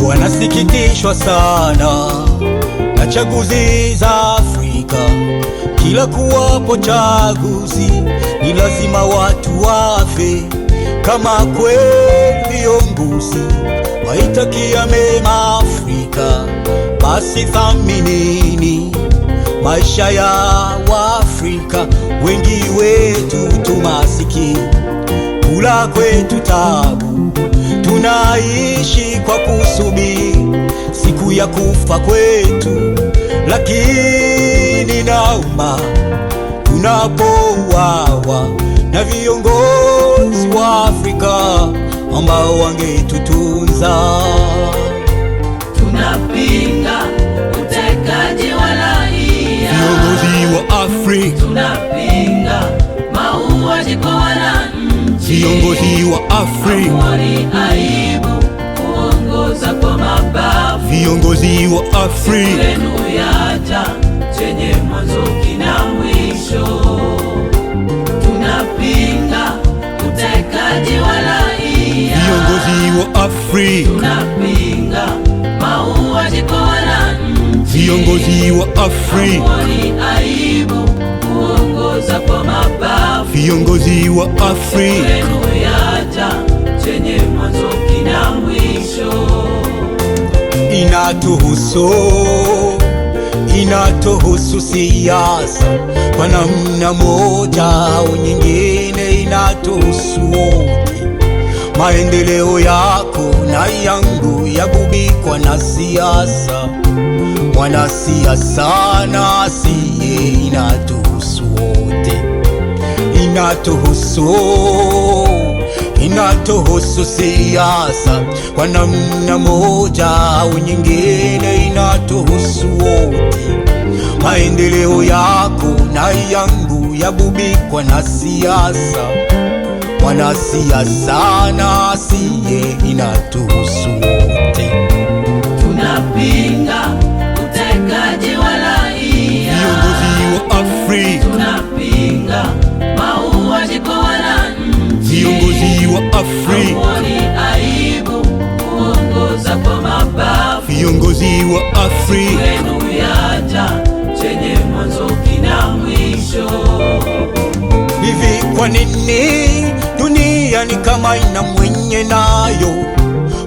Wanasikitishwa sana na chaguzi za Afrika. Kila kuwapo chaguzi ni lazima watu wafe. Kama kweli viongozi waitakia mema Afrika, basi thaminini maisha ya Waafrika. Wengi wetu tumasikini, kula kwetu tabu, tunaishi kwa kusubiri siku ya kufa kwetu. Lakini nauma tunapouawa na viongozi wa Afrika ambao wangetutunza. Tunapinga utekaji wa raia, viongozi wa Afrika. Tunapinga mauaji kwa wananchi, viongozi wa Afrika. Hamuoni aibu kuongoza kwa mabavu, viongozi wa Afrika. Lenu yaja chenye mwanzo kina mwisho. Tunapinga utekaji wa raia, viongozi wa Afrika. Tunapinga mauaji kwa wananchi, viongozi wa Afrika. Hamuoni aibu kuongoza kwa mabavu, viongozi wa Afrika. Lenu yaja chenye mwanzo kina mwisho. Inatuhusu siasa kwa namna moja au nyingine, inatuhusu wote. Maendeleo yako na yangu yagubikwa na siasa. Mwanasiasa na asiye, inatuhusu wote. Inatuhusu siasa kwa namna moja au nyingine, inatuhusu wote. Maendeleo yako na yangu yagubikwa na siasa. Mwanasiasa na asiye, inatuhusu wote. Tunapinga utekaji wa raia, viongozi wa Afrika. Tunapinga mauaji kwa wananchi, viongozi wa Afrika. Hamuoni aibu kuongoza kwa mabavu, viongozi wa Afrika. Lenu yaja chenye mwanzo kina mwisho. Hivi kwa nini dunia ni kama ina mwenye nayo,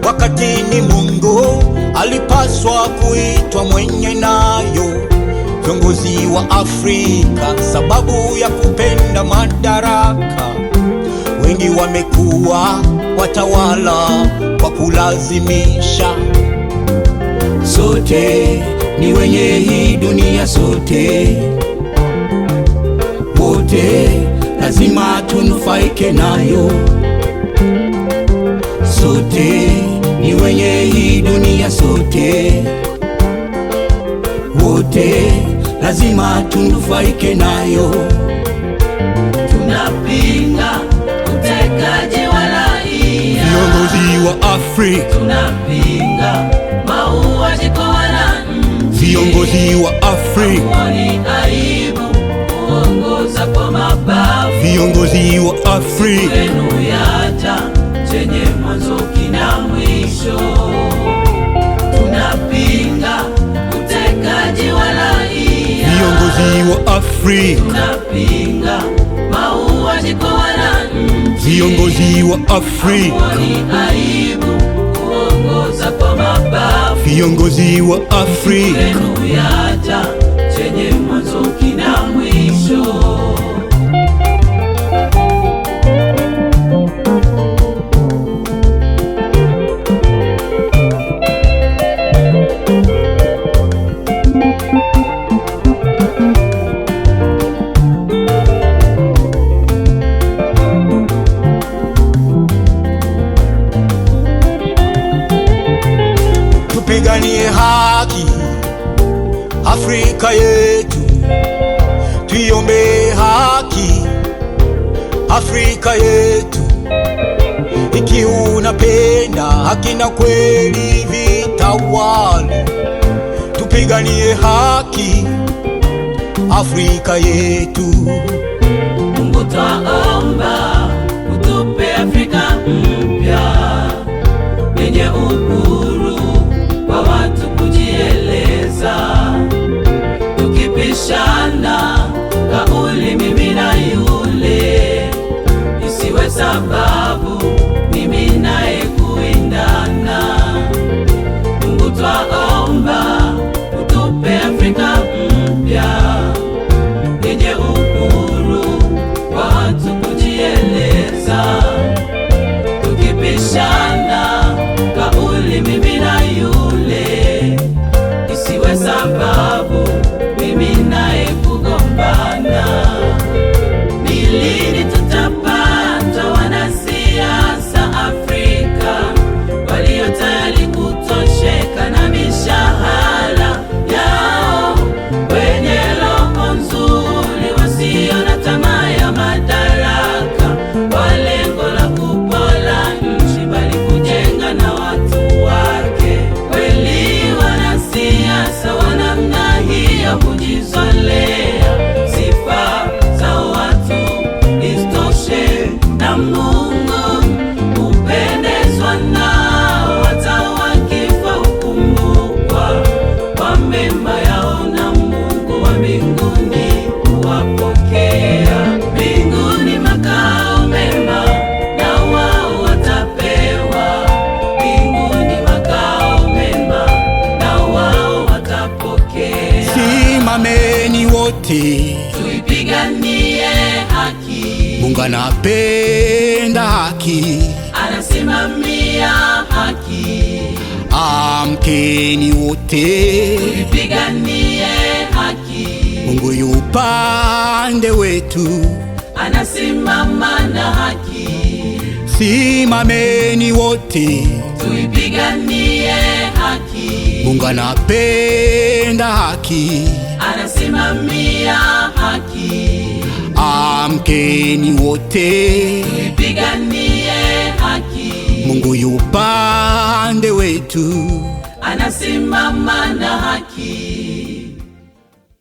wakati ni Mungu alipaswa kuitwa mwenye nayo? Viongozi wa Afrika, sababu ya kupenda madaraka, wengi wamekuwa watawala kwa kulazimisha. Sote ni wenye hii dunia, sote wote lazima tunufaike nayo. Sote ni wenye hii dunia, sote wote lazima tunufaike nayo. Tunapinga utekaji wa raia, viongozi wa Afrika. Tunapinga mauaji kwa wananchi, viongozi wa Afrika. Hamuoni aibu kuongoza kwa mabavu, viongozi wa Afrika. Lenu yaja chenye mwanzo kina mwisho. Tunapinga utekaji wa raia, viongozi wa Afrika. Tunapinga mauaji kwa wananchi, viongozi wa Afrika. Hamuoni aibu kuongoza kwa mabavu, viongozi wa Afrika. Lenu yaja chenye mwanzo kina mwisho. tupiganie haki Afrika yetu, tuiombe haki Afrika yetu. Iki unapenda haki na kweli vitawale, tupiganie haki Afrika yetu. Mungu twaomba utupe Afrika mpya yenye uhuru kwa watu kujieleza, tukipishana kauli mimi na yule, isiwe sababu mimi naye kuindana. Mungu twaomba utupe Afrika mpya yenye uhuru kwa watu kujieleza, tukipishana kauli mimi na yule, isiwe sababu mimi naye kugombana. Ni lini tutapata wanasiasa Afrika walio tayari kutosheka na mishahara yao, wenye roho nzuri, wasio na tamaa ya madaraka, kwa lengo la kupola nchi bali kujenga na watu wake? Kweli wanasiasa wa namna hiyo hujizolea sifa za watu, isitoshe na Mungu hupendezwa nao, hata wakifa hukumbukwa kwa mema yao, na Mungu wa mbinguni huwapokea. Mbinguni makao mema, na wao watapewa. Mbinguni makao mema, na wao watapokea. Simameni wote Tuipiganie haki. Mungu anapenda haki, anasimamia haki. amkeni wote, Tuipiganie haki. Mungu yu upande wetu, anasimama na haki. simameni wote, Tuipiganie haki. Mungu anapenda haki, anasimamia haki. amkeni wote, Tuipiganie haki. Mungu yu upande wetu, anasimama na haki.